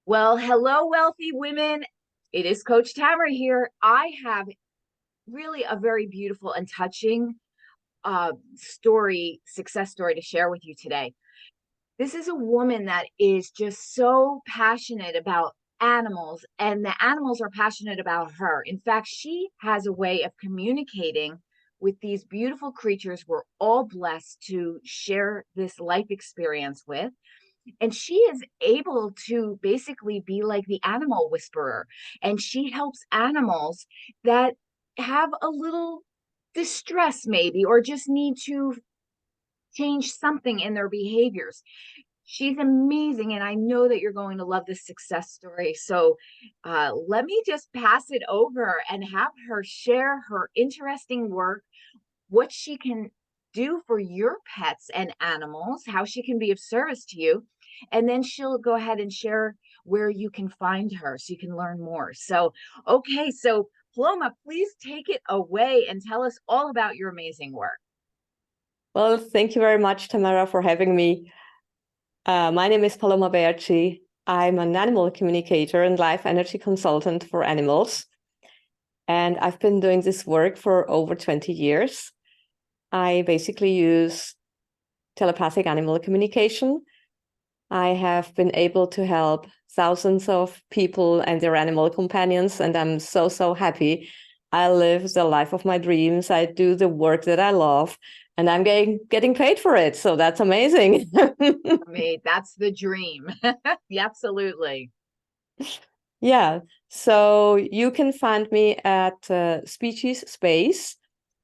Well, hello, wealthy women. It is Coach Tamara here. I have really a very beautiful and touching success story to share with you today. This is a woman that is just so passionate about animals, and the animals are passionate about her. In fact, she has a way of communicating with these beautiful creatures we're all blessed to share this life experience with. And she is able to basically be like the animal whisperer. And she helps animals that have a little distress, maybe, or just need to change something in their behaviors. She's amazing. And I know that you're going to love this success story. So let me just pass it over and have her share her interesting work, what she can do for your pets and animals, how she can be of service to you. And then she'll go ahead and share where you can find her so you can learn more. So, okay, so Paloma, please take it away and tell us all about your amazing work. Well, thank you very much, Tamara, for having me. My name is Paloma Baertschi. I'm an animal communicator and life energy consultant for animals. And I've been doing this work for over 20 years. I basically use telepathic animal communication. I have been able to help thousands of people and their animal companions, and I'm so happy. I live the life of my dreams. I do the work that I love, and I'm getting paid for it. So that's amazing. I mean, that's the dream. Absolutely. Yeah. So you can find me at Species Space.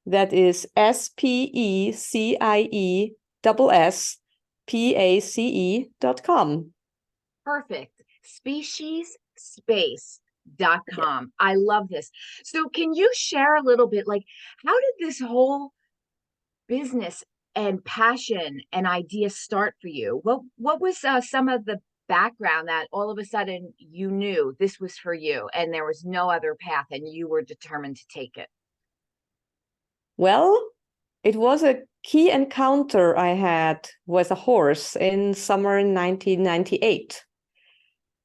That is SPECIESSPACE.com. Perfect. Speciesspace.com. I love this. So can you share a little bit, like, how did this whole business and passion and idea start for you? What was some of the background that all of a sudden you knew this was for you and there was no other path and you were determined to take it? Well, it was a key encounter I had with a horse in summer 1998.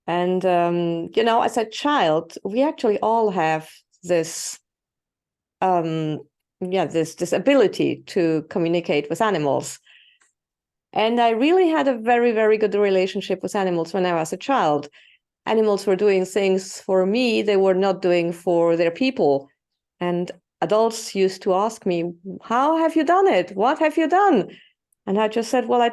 And, as a child, we actually all have this, this ability to communicate with animals. And I really had a very good relationship with animals when I was a child. Animals were doing things for me they were not doing for their people. And adults used to ask me, how have you done it? What have you done? And I just said, well,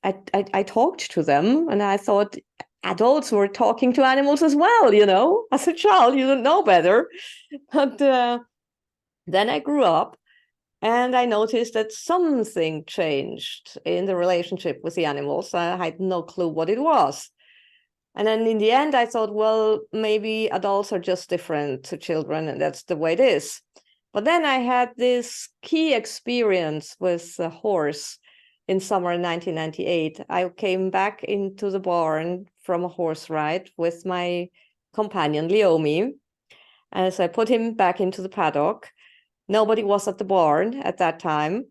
I talked to them, and I thought adults were talking to animals as well, As a child, you don't know better. But then I grew up, and I noticed that something changed in the relationship with the animals. I had no clue what it was. And then in the end, I thought, well, maybe adults are just different to children, and that's the way it is. But then I had this key experience with a horse in summer 1998. I came back into the barn from a horse ride with my companion, Leomi. As I put him back into the paddock, nobody was at the barn at that time.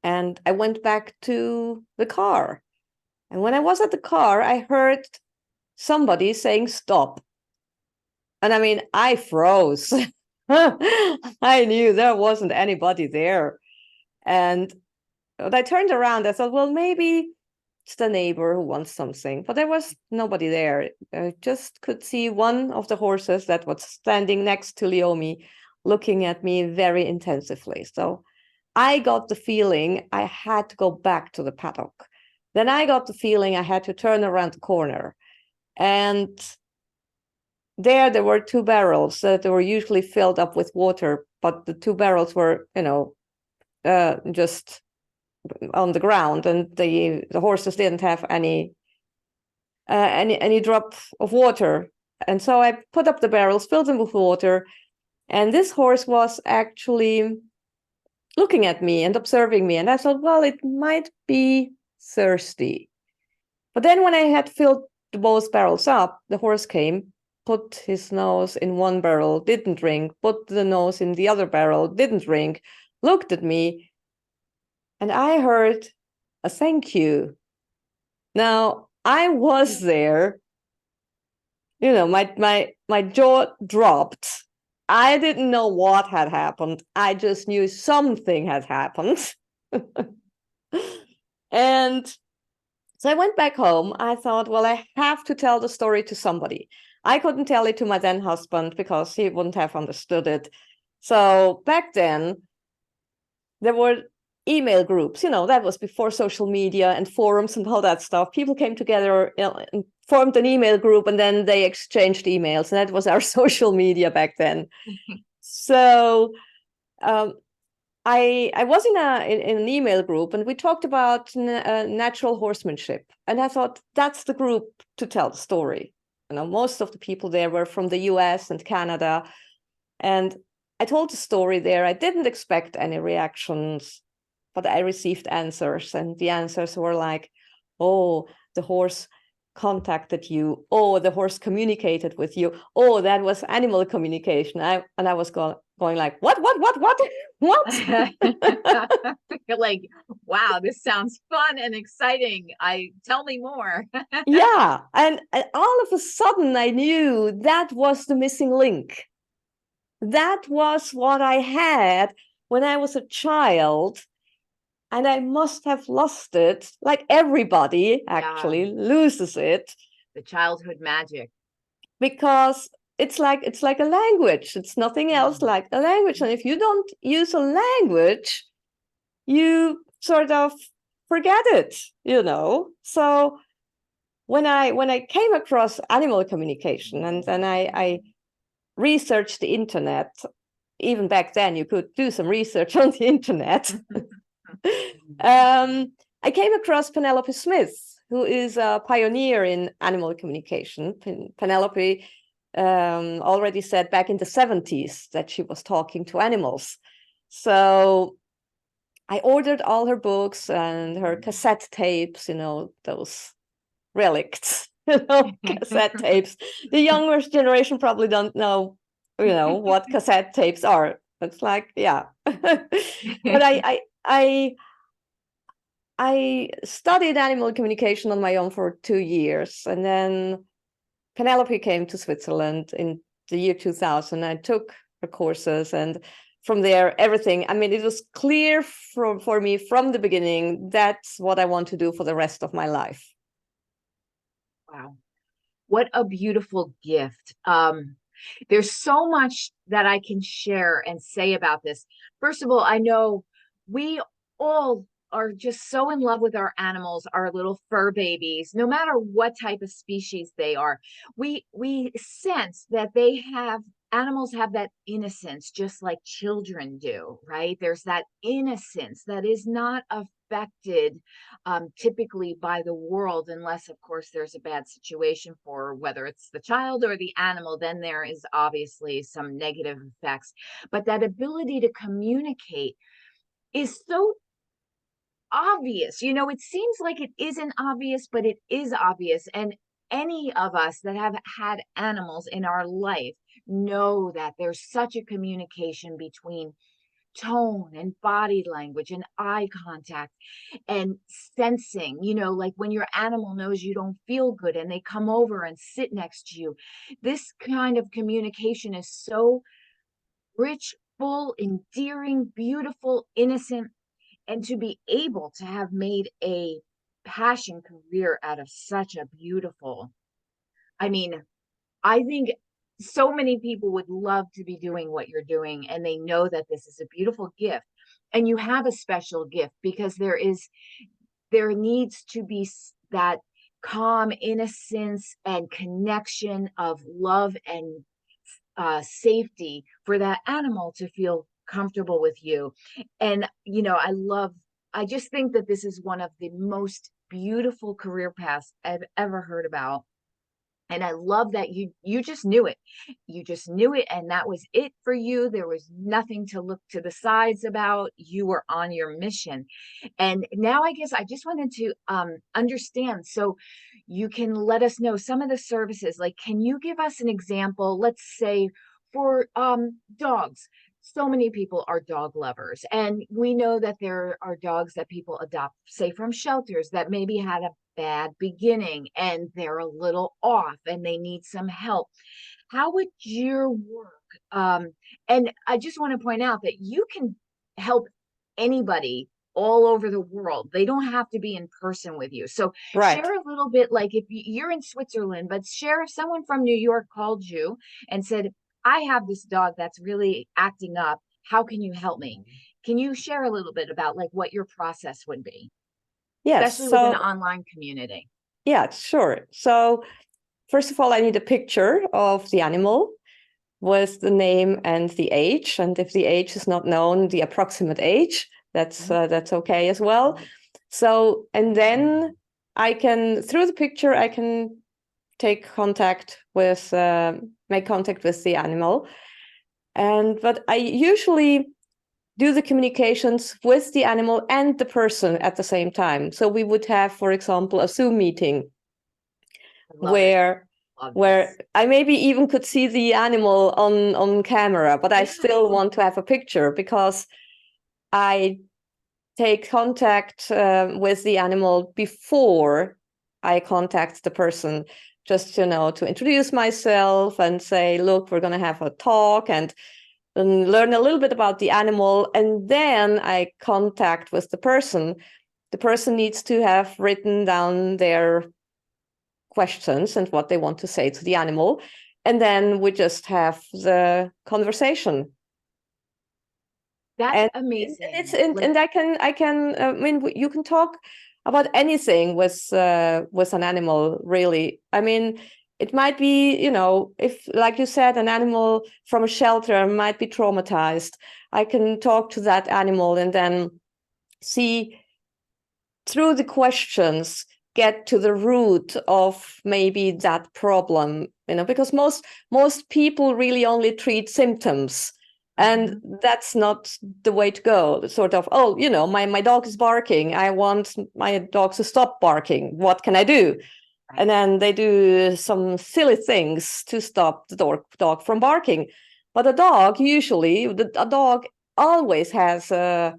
And I went back to the car. And when I was at the car, I heard somebody saying, stop. And I mean, I froze. I knew there wasn't anybody there. And when I turned around, I thought, well, maybe it's the neighbor who wants something. But there was nobody there. I just could see one of the horses that was standing next to Leomi, looking at me very intensively. So I got the feeling I had to go back to the paddock. Then I got the feeling I had to turn around the corner. And there were two barrels that were usually filled up with water, but the two barrels were, just on the ground, and the horses didn't have any drop of water. And so I put up the barrels, filled them with water, and this horse was actually looking at me and observing me. And I thought, well, it might be thirsty. But then when I had filled both barrels up, the horse came, put his nose in one barrel, didn't drink, put the nose in the other barrel, didn't drink, looked at me, and I heard a thank you. Now, I was there my jaw dropped. I didn't know what had happened. I just knew something had happened. And so I went back home. I thought, well, I have to tell the story to somebody. I couldn't tell it to my then husband because he wouldn't have understood it. So back then, there were email groups, that was before social media and forums and all that stuff. People came together, and formed an email group, and then they exchanged emails. And that was our social media back then. So I was in an email group, and we talked about natural horsemanship. And I thought, that's the group to tell the story. Most of the people there were from the US and Canada. And I told the story there. I didn't expect any reactions, but I received answers. And the answers were like, oh, the horse contacted you. Oh, the horse communicated with you. Oh, that was animal communication. I was going like, what? You're like, wow, this sounds fun and exciting. Tell me more. Yeah. And all of a sudden I knew that was the missing link. That was what I had when I was a child, and I must have lost it, like everybody actually loses it. The childhood magic. Because it's like a language. It's nothing else like a language. And if you don't use a language, you sort of forget it, So when I came across animal communication, and then I researched the internet. Even back then, you could do some research on the internet. I came across Penelope Smith, who is a pioneer in animal communication. Penelope already said back in the 70s that she was talking to animals. So I ordered all her books and her cassette tapes, those relics, cassette tapes. The younger generation probably don't know, what cassette tapes are. It's like, yeah. But I studied animal communication on my own for 2 years, and then Penelope came to Switzerland in the year 2000. I took her courses, and from there, everything. I mean, it was clear for me from the beginning, that's what I want to do for the rest of my life. Wow. What a beautiful gift. There's so much that I can share and say about this. First of all, I know we all are just so in love with our animals, our little fur babies, no matter what type of species they are. We sense that animals have that innocence just like children do, right? There's that innocence that is not affected typically by the world, unless of course there's a bad situation for whether it's the child or the animal, then there is obviously some negative effects. But that ability to communicate is so obvious. It seems like it isn't obvious, but it is obvious. And any of us that have had animals in our life know that there's such a communication between tone and body language and eye contact and sensing, like when your animal knows you don't feel good and they come over and sit next to you. This kind of communication is so rich, full, endearing, beautiful, innocent, and to be able to have made a passion career out of such a beautiful, I mean, I think so many people would love to be doing what you're doing, and they know that this is a beautiful gift. And you have a special gift because there needs to be that calm innocence and connection of love and safety for that animal to feel comfortable with you. And I just think that this is one of the most beautiful career paths I've ever heard about. And I love that you just knew it. You just knew it, and that was it for you. There was nothing to look to the sides about. You were on your mission. And now I guess I just wanted to understand. So you can let us know some of the services. Like, can you give us an example? Let's say for dogs. So many people are dog lovers, and we know that there are dogs that people adopt, say from shelters, that maybe had a bad beginning and they're a little off and they need some help, how would your work, and I just want to point out that you can help anybody all over the world. They don't have to be in person with you. So Right. share a little bit, like if you're in Switzerland, but share if someone from New York called you and said, I have this dog that's really acting up. How can you help me? Can you share a little bit about like what your process would be, Yes. especially with an So, online community? yeah, sure. So, first of all, I need a picture of the animal with the name and the age. And if the age is not known, the approximate age, that's okay as well. So, and then I can, through the picture, I can make contact with the animal. But I usually do the communications with the animal and the person at the same time. So we would have, for example, a Zoom meeting I love it. where Love where this. I maybe even could see the animal on camera, but I still Yes. want to have a picture because I take contact with the animal before I contact the person, just to introduce myself and say, look, we're going to have a talk and learn a little bit about the animal, and then I contact with the person. The person needs to have written down their questions and what they want to say to the animal, and then we just have the conversation. That's And it's amazing. Like, and I can I mean, you can talk about anything with an animal, really. I mean, it might be, if, like you said, an animal from a shelter might be traumatized. I can talk to that animal and then see through the questions, get to the root of maybe that problem, because most people really only treat symptoms. And mhm. that's not the way to go. Sort of, oh, my dog is barking. I want my dog to stop barking. What can I do? And Right. then they do some silly things to stop the dog from barking. But a dog always has a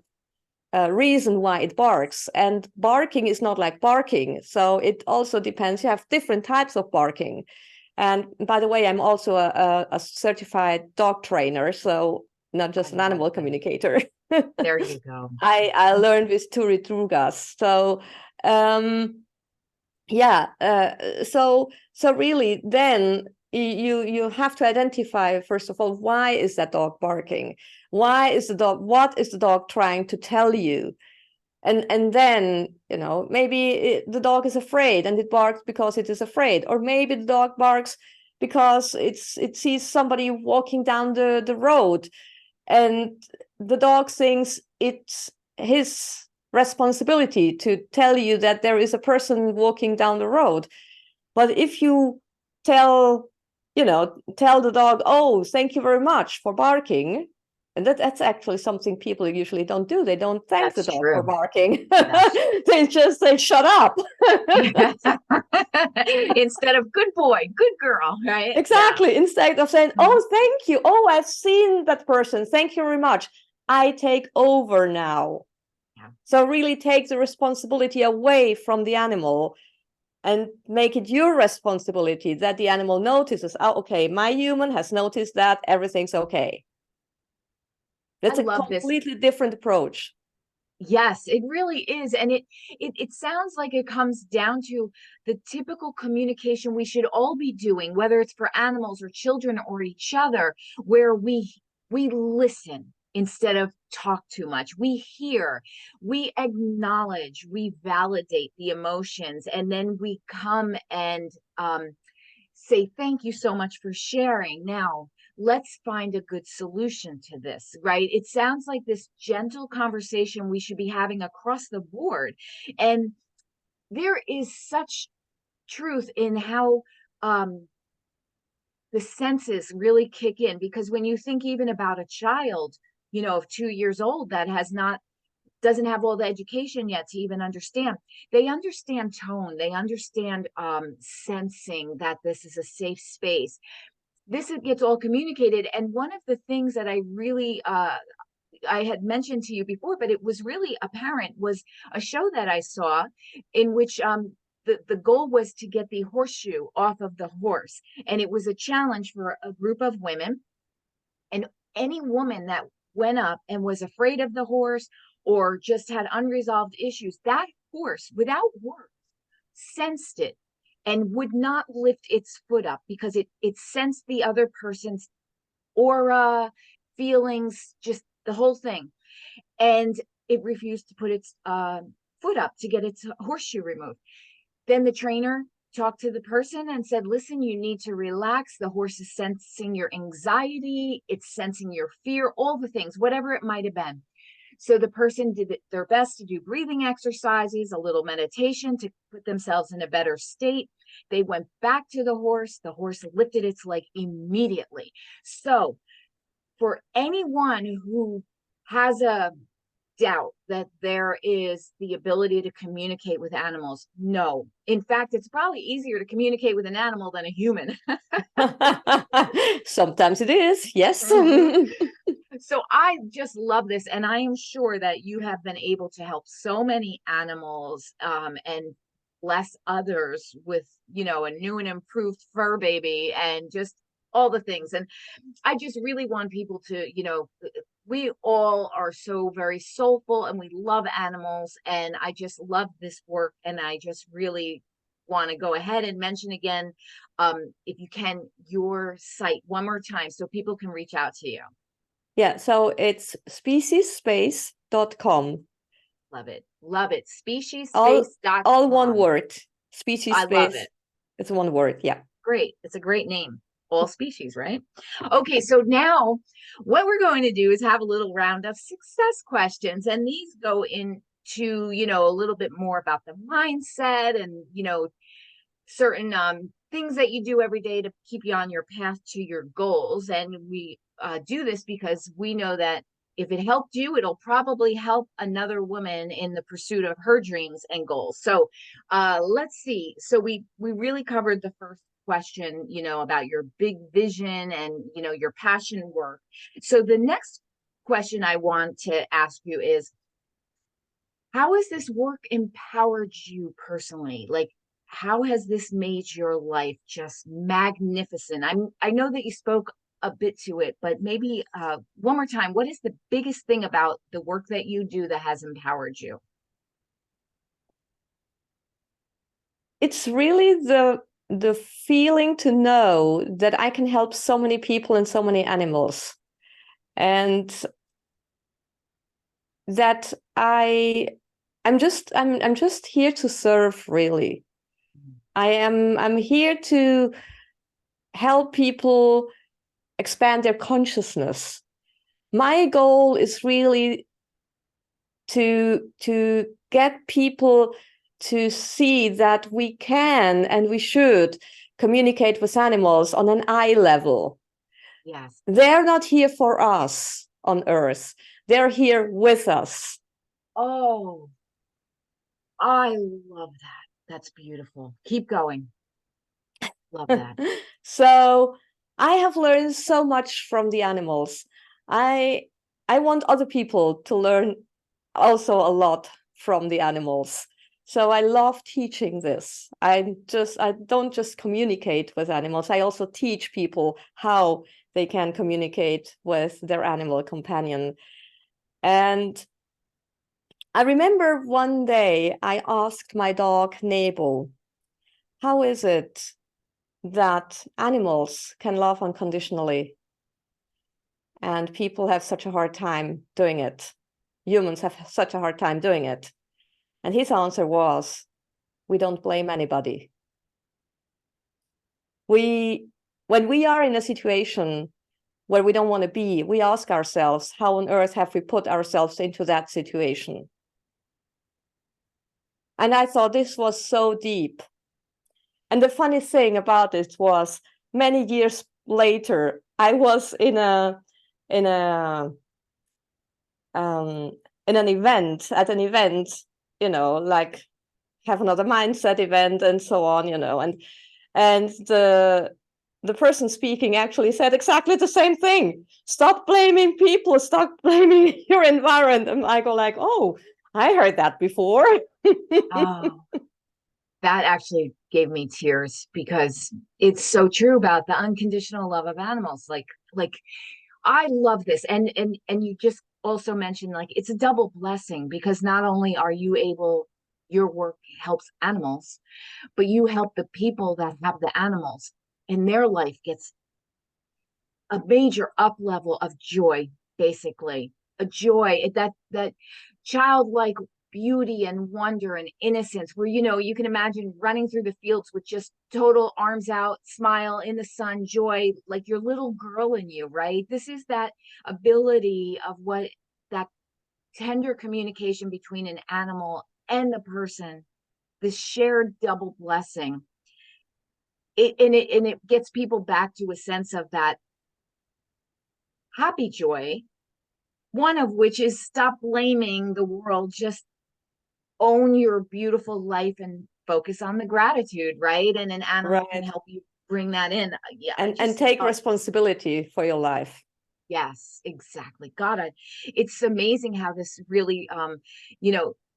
reason why it barks. And barking is not like barking. So it also depends. You have different types of barking. And by the way, I'm also a certified dog trainer, so not I just an love animal that. communicator. There you go. I learned with Turi Trugas. So yeah, so really, then you have to identify, first of all, why is that dog barking? What is the dog trying to tell you? And then, maybe the dog is afraid and it barks because it is afraid, or maybe the dog barks because it sees somebody walking down the road, and the dog thinks it's his responsibility to tell you that there is a person walking down the road. But if you tell tell the dog, oh, thank you very much for barking, and that's actually something people usually don't do. They don't thank the That's dog for true. barking. Yes. They just say, shut up. Instead of good boy, good girl, right? Yeah. Exactly. Instead of saying, Mhm. oh, thank you. Oh, I've seen that person. Thank you very much. I take over now. Yeah. So really take the responsibility away from the animal and make it your responsibility that the animal notices, oh, okay, my human has noticed that everything's okay. I That's a love this. completely different approach. Yes, it really is. And it sounds like it comes down to the typical communication we should all be doing, whether it's for animals or children or each other, where we listen instead of talk too much. We hear, we acknowledge, we validate the emotions, and then we come and say, thank you so much for sharing. Now, let's find a good solution to this, right? It sounds like this gentle conversation we should be having across the board. And there is such truth in how the senses really kick in, because when you think even about a child, of 2 years old that doesn't have all the education yet to even understand. They understand tone. They understand sensing that this is a safe space. This gets all communicated. And one of the things that I really I had mentioned to you before, but it was really apparent, was a show that I saw in which the goal was to get the horseshoe off of the horse. And it was a challenge for a group of women. And any woman that went up and was afraid of the horse or just had unresolved issues, that horse, without words, sensed it and would not lift its foot up because it sensed the other person's aura, feelings, just the whole thing. And it refused to put its foot up to get its horseshoe removed. Then the trainer talked to the person and said, listen, you need to relax. The horse is sensing your anxiety, it's sensing your fear, all the things, whatever it might have been. So the person did their best to do breathing exercises, a little meditation to put themselves in a better state. They went back to the horse lifted its leg immediately. So for anyone who has a doubt that there is the ability to communicate with animals, no. In fact, it's probably easier to communicate with an animal than a human. Sometimes it is, yes. So I just love this, and I am sure that you have been able to help so many animals and bless others with, a new and improved fur baby and just all the things. And I just really want people to, we all are so very soulful and we love animals. And I just love this work. And I just really want to go ahead and mention again, if you can, your site one more time so people can reach out to you. Yeah, so it's speciesspace.com. Love it. Love it. All Speciesspace.com. one word. Species I space. love it. It's one word, yeah. Great. It's a great name. All species, right? Okay, so now what we're going to do is have a little round of success questions. And these go into, a little bit more about the mindset and, certain things that you do every day to keep you on your path to your goals. And we do this because we know that if it helped you, it'll probably help another woman in the pursuit of her dreams and goals. So let's see. So we really covered the first question, about your big vision and, your passion work. So the next question I want to ask you is, how has this work empowered you personally? Like, how has this made your life just magnificent? I know that you spoke a bit to it, but maybe one more time, what is the biggest thing about the work that you do that has empowered you? It's really the feeling to know that I can help so many people and so many animals, and that I'm just here to serve, really. I'm here to help people expand their consciousness. My goal is really to get people to see that we can and we should communicate with animals on an eye level. Yes. They're not here for us on Earth. They're here with us. Oh, I love that. That's beautiful. Keep going. Love that. So I have learned so much from the animals. I want other people to learn also a lot from the animals. So I love teaching this. I don't just communicate with animals. I also teach people how they can communicate with their animal companion. And I remember one day I asked my dog Nebo, how is it that animals can love unconditionally and people have such a hard time doing it? Humans have such a hard time doing it. And his answer was, we don't blame anybody. When we are in a situation where we don't want to be, we ask ourselves, how on earth have we put ourselves into that situation? And I thought this was so deep. And the funny thing about it was, many years later, I was in an event, like Have Another Mindset event and so on, and the person speaking actually said exactly the same thing. Stop blaming people, stop blaming your environment. And I go like, oh, I heard that before. Oh, That actually gave me tears because it's so true about the unconditional love of animals. Like I love this. And you just also mentioned like it's a double blessing because not only are you able, your work helps animals, but you help the people that have the animals and their life gets a major up level of joy, basically. A joy that childlike beauty and wonder and innocence where you can imagine running through the fields with just total arms out, smile in the sun, joy, like your little girl in you, right? This is that ability of what that tender communication between an animal and the person, the shared double blessing. And it gets people back to a sense of that happy joy, one of which is stop blaming the world, just own your beautiful life and focus on the gratitude, right? And an animal can Right. help you bring that in. Yeah, I And just take responsibility for your life. yes, exactly. God, it's amazing how this really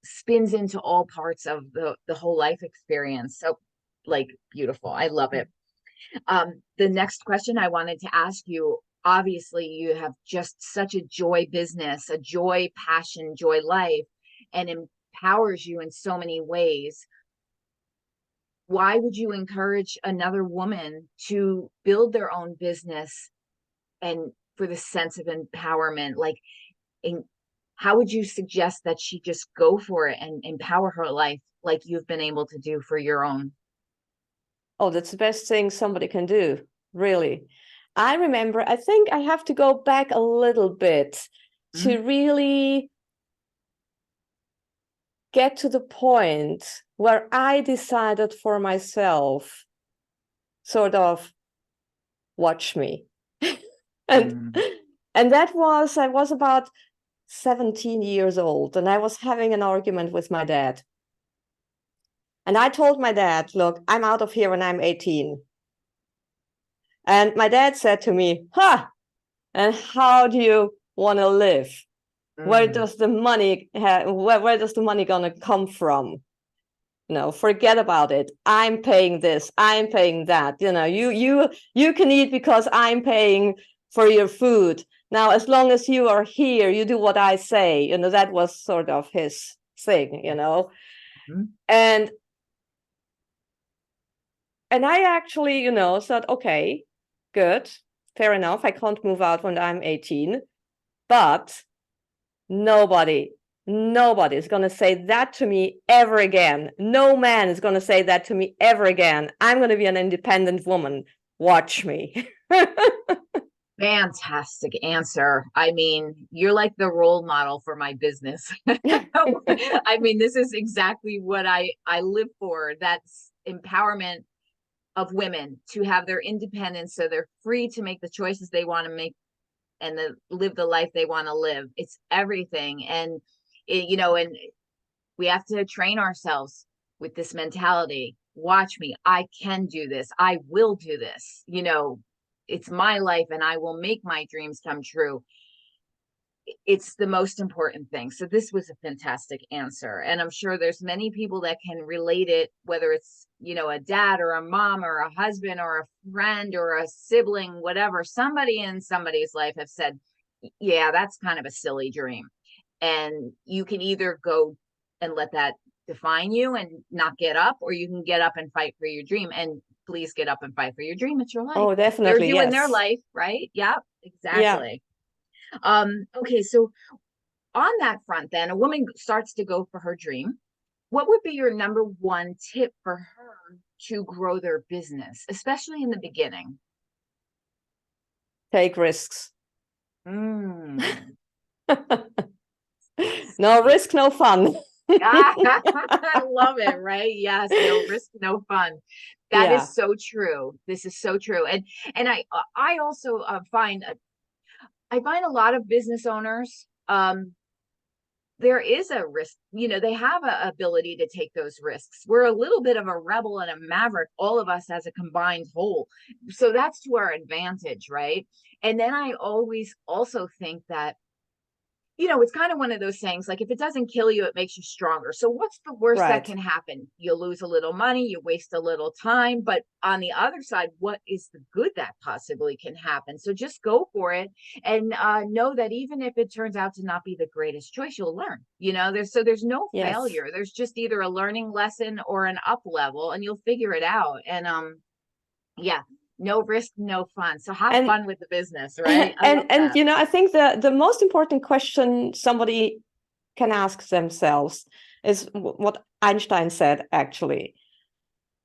spins into all parts of the whole life experience. So like beautiful. I love it. The next question I wanted to ask you, obviously you have just such a joy business, a joy passion, joy life, and empowers you in so many ways. Why would you encourage another woman to build their own business and for the sense of empowerment? Like, in, how would you suggest that she just go for it and empower her life like you've been able to do for your own? Oh, that's the best thing somebody can do, really. I remember, I think I have to go back a little bit to Mm-hmm. really get to the point where I decided for myself, sort of, watch me. and Mm-hmm. and that was, I was about 17 years old, and I was having an argument with my dad. And I told my dad, look, I'm out of here when I'm 18. And my dad said to me, huh, and how do you want to live? Where does the money where does the money gonna come from? No, forget about it. I'm paying this, I'm paying that. You can eat because I'm paying for your food. Now, as long as you are here, you do what I say. That was sort of his thing. Mm-hmm. And I actually, said, okay, good, fair enough. I can't move out when I'm 18, but nobody is going to say that to me ever again. No man is going to say that to me ever again. I'm going to be an independent woman. Watch me. Fantastic answer. I mean, you're like the role model for my business. I mean, this is exactly what I live for. That's empowerment of women to have their independence so they're free to make the choices they want to make and live the life they want to live. It's everything. And and we have to train ourselves with this mentality. Watch me. I can do this. I will do this. It's my life and I will make my dreams come true. It's the most important thing. So this was a fantastic answer. And I'm sure there's many people that can relate it, whether it's, a dad or a mom or a husband or a friend or a sibling, whatever. Somebody in somebody's life have said, yeah, that's kind of a silly dream. And you can either go and let that define you and not get up, or you can get up and fight for your dream. And please get up and fight for your dream. It's your life. Oh, They're definitely, doing their yes. life, right? Yeah, Yeah. exactly. Okay, so on that front, then a woman starts to go for her dream. What would be your number one tip for her to grow their business, especially in the beginning? Take risks. Mm. No risk, no fun. I love it, right? Yes, no risk, no fun. That Yeah. is so true. This is so true. And I also find I find a lot of business owners there is a risk, they have a ability to take those risks. We're a little bit of a rebel and a maverick, all of us as a combined whole. So that's to our advantage, right? And then I always also think that it's kind of one of those things, like if it doesn't kill you, it makes you stronger. So what's the worst that Right. can happen? You lose a little money, you waste a little time, but on the other side, what is the good that possibly can happen? So just go for it, and know that even if it turns out to not be the greatest choice, you'll learn. There's no Yes. failure. There's just either a learning lesson or an up level, and you'll figure it out. And yeah, no risk, no fun. So have And fun with the business, right? I love and that. I think the most important question somebody can ask themselves is what Einstein said, actually.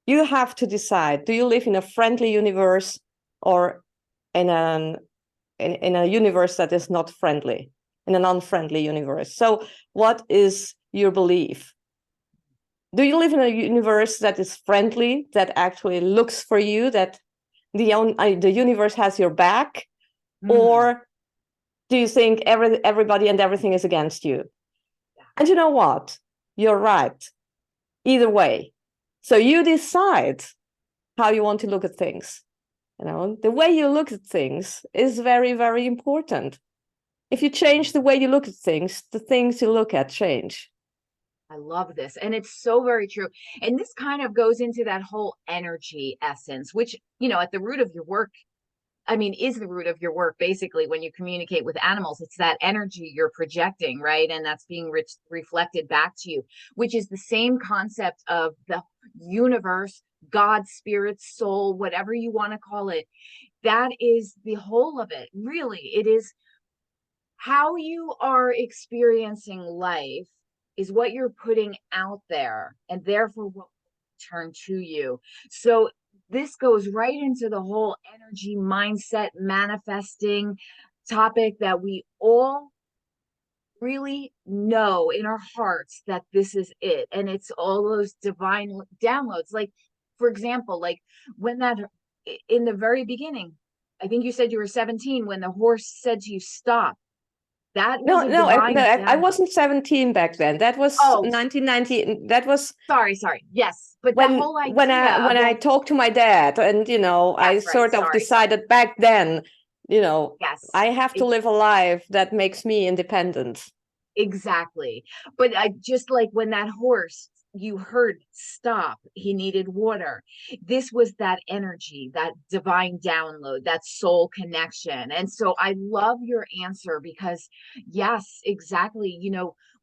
You have to decide, do you live in a friendly universe or in in a universe that is not friendly, in an unfriendly universe? So what is your belief? Do you live in a universe that is friendly, that actually looks for you, that the universe has your back? Mm, Or do you think everybody and everything is against you? yeah. And you know what? You're right. Either way. So you decide how you want to look at things. The way you look at things is very, very important. If you change the way you look at things, the things you look at change. I love this. And it's so very true. And this kind of goes into that whole energy essence, which, at the root of your work, I mean, is the root of your work. Basically, when you communicate with animals, it's that energy you're projecting, right? And that's being reflected back to you, which is the same concept of the universe, God, spirit, soul, whatever you want to call it. That is the whole of it. Really, it is how you are experiencing life is what you're putting out there, and therefore what will turn to you. So this goes right into the whole energy mindset manifesting topic that we all really know in our hearts that this is it. And it's all those divine downloads. Like, for example, like when that in the very beginning, I think you said you were 17 when the horse said to you, stop. That was No, a no, divine I download. wasn't 17 back then. That was Oh, 1990. That was sorry. Yes. But the whole idea when of I that, talked to my dad, and I that's right. sort of Sorry. decided back then, Yes. I have to It, live a life that makes me independent. exactly. But I just like when that horse, you heard stop, he needed water. This was that energy, that divine download, that soul connection. And so I love your answer because, yes, exactly.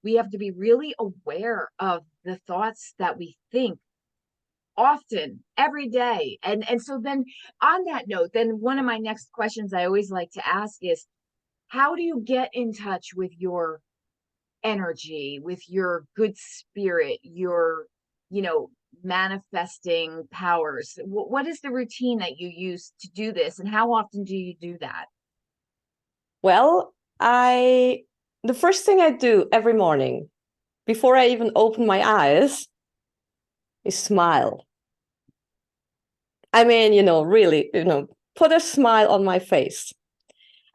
We have to be really aware of the thoughts that we think often every day. And so then on that note, then one of my next questions I always like to ask is, how do you get in touch with your energy, with your good spirit, your you know manifesting powers? What is the routine that you use to do this, and how often do you do that? Well, the first thing I do every morning before I even open my eyes is smile. I mean, really, put a smile on my face.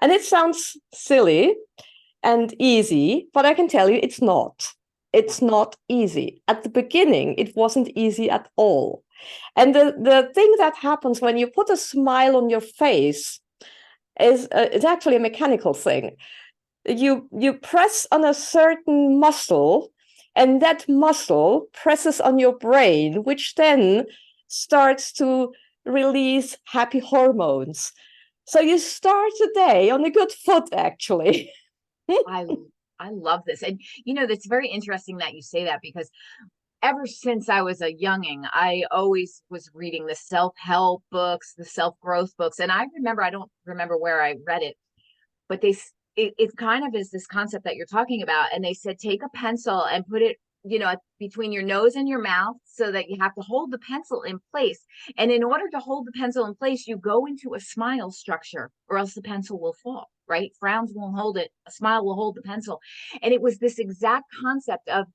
And it sounds silly and easy, but I can tell you it's not. Yeah. It's not easy. At the beginning, it wasn't easy at all. And the thing that happens when you put a smile on your face is it's actually a mechanical thing. You press on a certain muscle, and that muscle presses on your brain, which then starts to release happy hormones. So you start the day on a good foot, actually. i I love this. And that's very interesting that you say that, because ever since I was a younging, I always was reading the self-help books, the self-growth books. And I don't remember where I read it, but it kind of is this concept that you're talking about. And they said, take a pencil and put it, between your nose and your mouth, so that you have to hold the pencil in place. And in order to hold the pencil in place, you go into a smile structure, or else the pencil will fall, right? Frowns won't hold it. A smile will hold the pencil. And it was this exact concept of,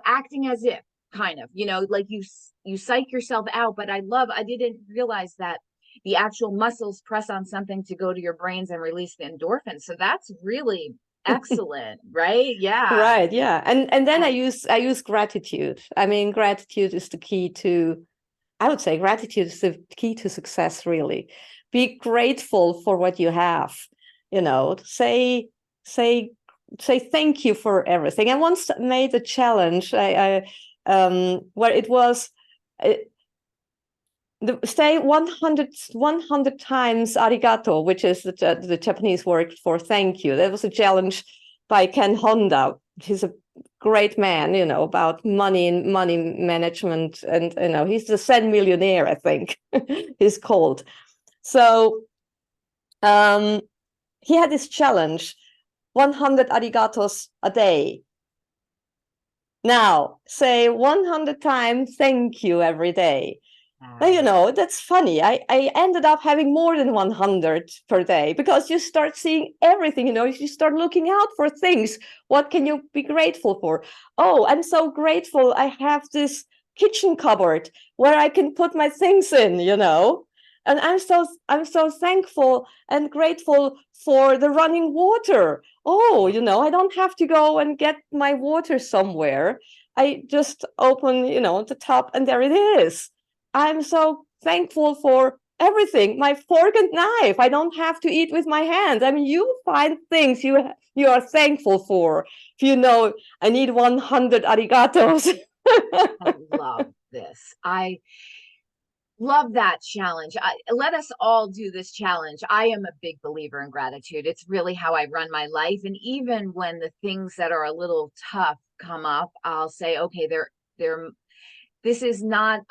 acting as if, kind of, like you psych yourself out. But I didn't realize that the actual muscles press on something to go to your brains and release the endorphins. So that's really excellent, right? Yeah. Right, yeah. And then I use gratitude. I mean, gratitude is the key to, I would say gratitude is the key to success, really. Be grateful for what you have. Say say thank you for everything. I once made a challenge where it was say 100 times arigato, which is the Japanese word for thank you. That was a challenge by Ken Honda. He's a great man, about money and money management. And, he's the Zen millionaire, I think he's called. So he had this challenge, 100 arigatos a day. Now, say 100 times thank you every day. Now, that's funny. I ended up having more than 100 per day because you start seeing everything, you start looking out for things. What can you be grateful for? Oh, I'm so grateful I have this kitchen cupboard where I can put my things in, And I'm so thankful and grateful for the running water. Oh, I don't have to go and get my water somewhere. I just open, the tap and there it is. I'm so thankful for everything. My fork and knife. I don't have to eat with my hands. I mean, you find things you are thankful for. If I need 100 arigatos. I love this. I love that challenge. Let us all do this challenge. I am a big believer in gratitude. It's really how I run my life. And even when the things that are a little tough come up, I'll say, okay, this is not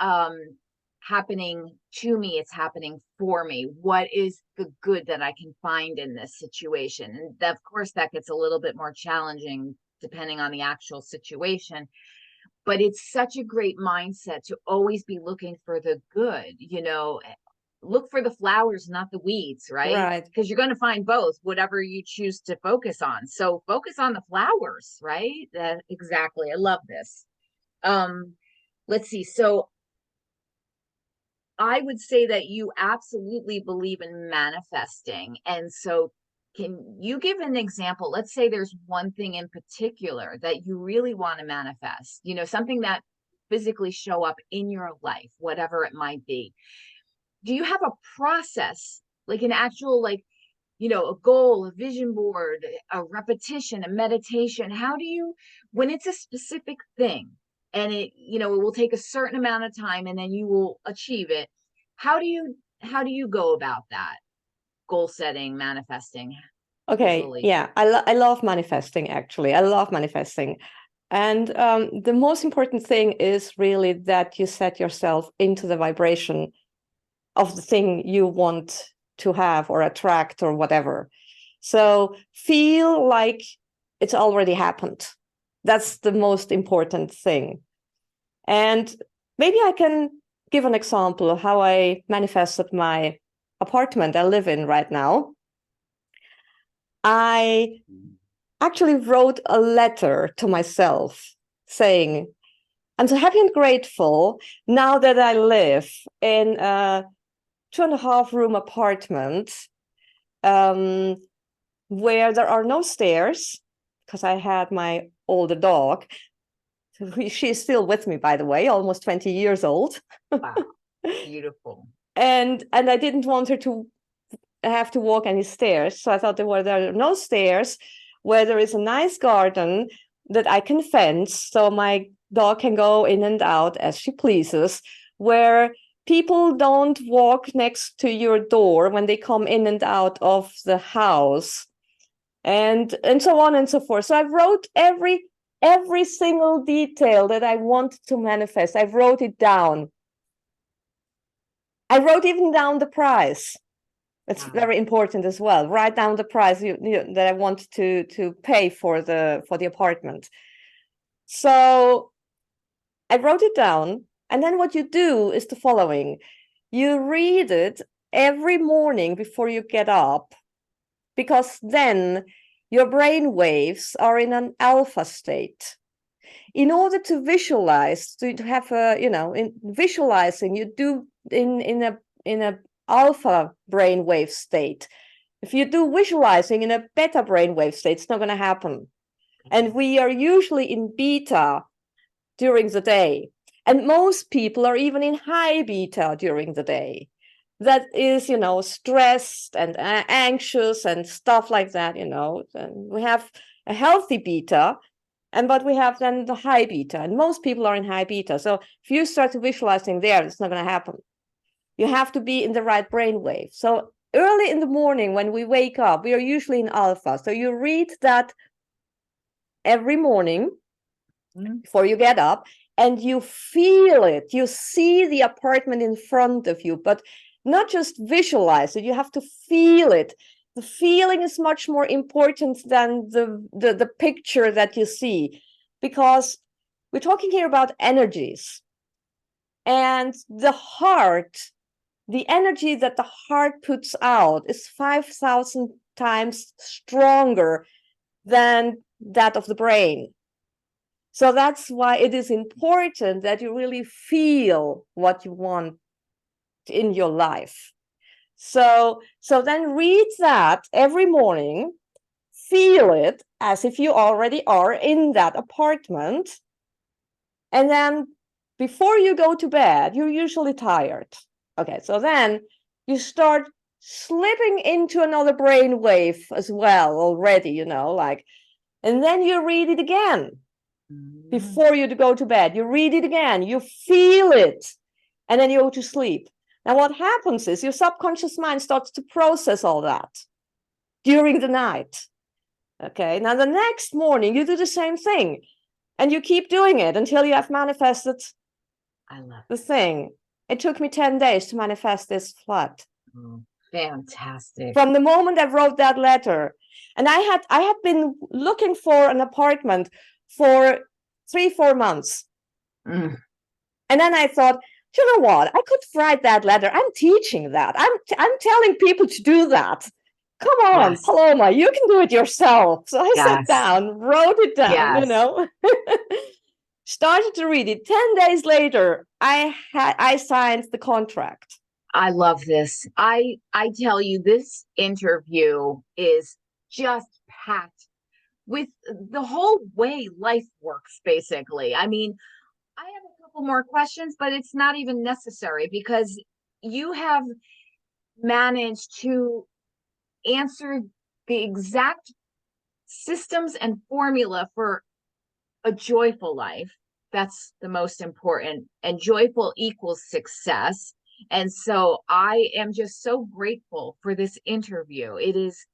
happening to me, it's happening for me. What is the good that I can find in this situation? And that, of course, that gets a little bit more challenging depending on the actual situation. But it's such a great mindset to always be looking for the good, look for the flowers, not the weeds, right? Right. Because you're going to find both, whatever you choose to focus on. So focus on the flowers, right? Exactly. I love this. Let's see. So I would say that you absolutely believe in manifesting. And so can you give an example? Let's say there's one thing in particular that you really want to manifest, something that physically show up in your life, whatever it might be. Do you have a process, like an actual, a goal, a vision board, a repetition, a meditation? How do you, when it's a specific thing and it will take a certain amount of time and then you will achieve it, how do you go about that? Goal setting, manifesting. Okay. Visually. Yeah. I love manifesting, actually. I love manifesting. And the most important thing is really that you set yourself into the vibration of the thing you want to have or attract or whatever. So feel like it's already happened. That's the most important thing. And maybe I can give an example of how I manifested my apartment I live in right now. I actually wrote a letter to myself saying, I'm so happy and grateful now that I live in a 2.5-room apartment where there are no stairs because I had my older dog. She's still with me, by the way, almost 20 years old. Wow. Beautiful. And I didn't want her to have to walk any stairs. So I thought there are no stairs, where there is a nice garden that I can fence so my dog can go in and out as she pleases, where people don't walk next to your door when they come in and out of the house, and so on and so forth. So I wrote every single detail that I want to manifest. I wrote it down. I wrote even down the price. It's very important as well. Write down the price that I want to pay for the apartment. So I wrote it down, and then what you do is the following: you read it every morning before you get up, because then your brain waves are in an alpha state. In order to visualize, to have a, in visualizing, you do in a alpha brainwave state. If you do visualizing in a beta brainwave state, it's not going to happen. And we are usually in beta during the day. And most people are even in high beta during the day. That is, stressed and anxious and stuff like that, And we have a healthy beta, but we have then the high beta, and most people are in high beta. So if you start to visualizing there, it's not going to happen. You have to be in the right brainwave. So early in the morning when we wake up, we are usually in alpha. So you read that every morning before you get up, and you feel it. You see the apartment in front of you, but not just visualize it. You have to feel it. The feeling is much more important than the picture that you see, because we're talking here about energies. And the heart, the energy that the heart puts out is 5,000 times stronger than that of the brain. So that's why it is important that you really feel what you want in your life. So then read that every morning, feel it as if you already are in that apartment. And then before you go to bed, you're usually tired. Okay, so then you start slipping into another brain wave as well already, and then you read it again. Before you go to bed, you read it again, you feel it, and then you go to sleep. Now, what happens is your subconscious mind starts to process all that during the night. Okay, now the next morning, you do the same thing, and you keep doing it until you have manifested the thing. It took me 10 days to manifest this flat. Oh, fantastic. From the moment I wrote that letter. And I had been looking for an apartment for 3-4 months. And then I thought, you know what? I could write that letter. I'm teaching that. I'm telling people to do that. Come on, yes. Paloma, you can do it yourself. So I sat down, wrote it down, started to read it. 10 days later, I signed the contract. I love this. I tell you, this interview is just packed with the whole way life works, basically. I mean, I have a couple more questions, but it's not even necessary because you have managed to answer the exact systems and formula for a joyful life. That's the most important. And joyful equals success. And so I am just so grateful for this interview. It is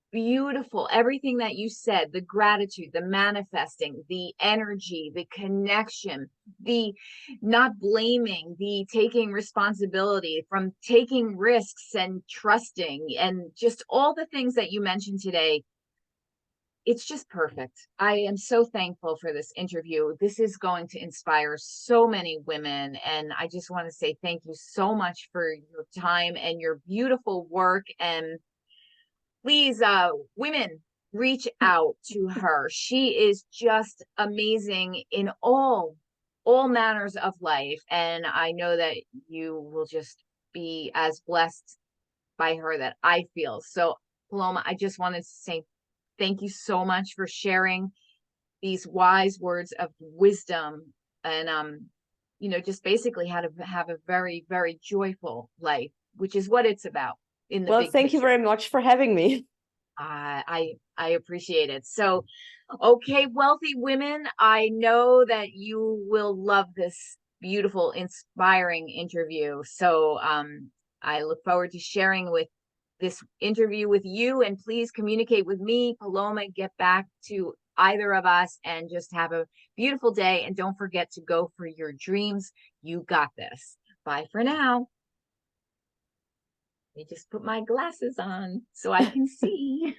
beautiful. Everything that you said, the gratitude, the manifesting, the energy, the connection, the not blaming, the taking responsibility, from taking risks and trusting, and just all the things that you mentioned today. It's just perfect. I am so thankful for this interview. This is going to inspire so many women. And I just want to say thank you so much for your time and your beautiful work. And please, women, reach out to her. She is just amazing in all manners of life. And I know that you will just be as blessed by her that I feel. So, Paloma, I just wanted to say thank you so much for sharing these wise words of wisdom and, just basically how to have a very, very joyful life, which is what it's about. Well, thank you very much for having me. I appreciate it. So, okay, wealthy women, I know that you will love this beautiful, inspiring interview. So, I look forward to sharing this interview with you, and please communicate with me, Paloma. Get back to either of us and just have a beautiful day. And don't forget to go for your dreams. You got this. Bye for now. Let me just put my glasses on so I can see.